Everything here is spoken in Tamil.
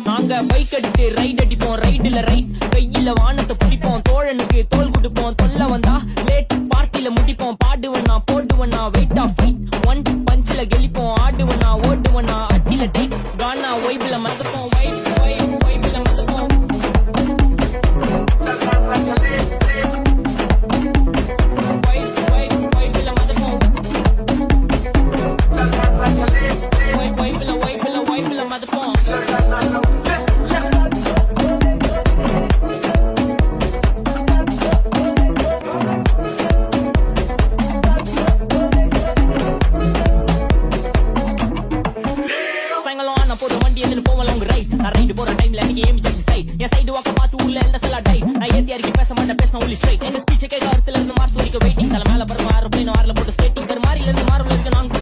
நாங்க பைக் எடுத்து ரைட் அடிப்போம், ரைடுல ரைட் கையில வானத்தை பிடிப்போம், தோழனுக்கு தோல் கொடுப்போம், தொல்ல வந்தா லேட் பார்ட்டில முடிப்போம், பாடுவனா போடுவனா வெயிட் ஆஃப் ஃபைட் ஒன் பஞ்சில கெளிப்போம், ஆடுவனா ஓடுவனா அட்டில டைட் கானா வைப்ல மதப்போம், வைப்ல மதப்போம். என் சைடு வாக்க பார்த்து உள்ள எந்த செல்லா டை நான் ஏத்தி அறிக்கை பேச மாட்டேன் பேசின உள்ளி ஸ்ட்ரைட் எங்க ஸ்பீச் கேட்க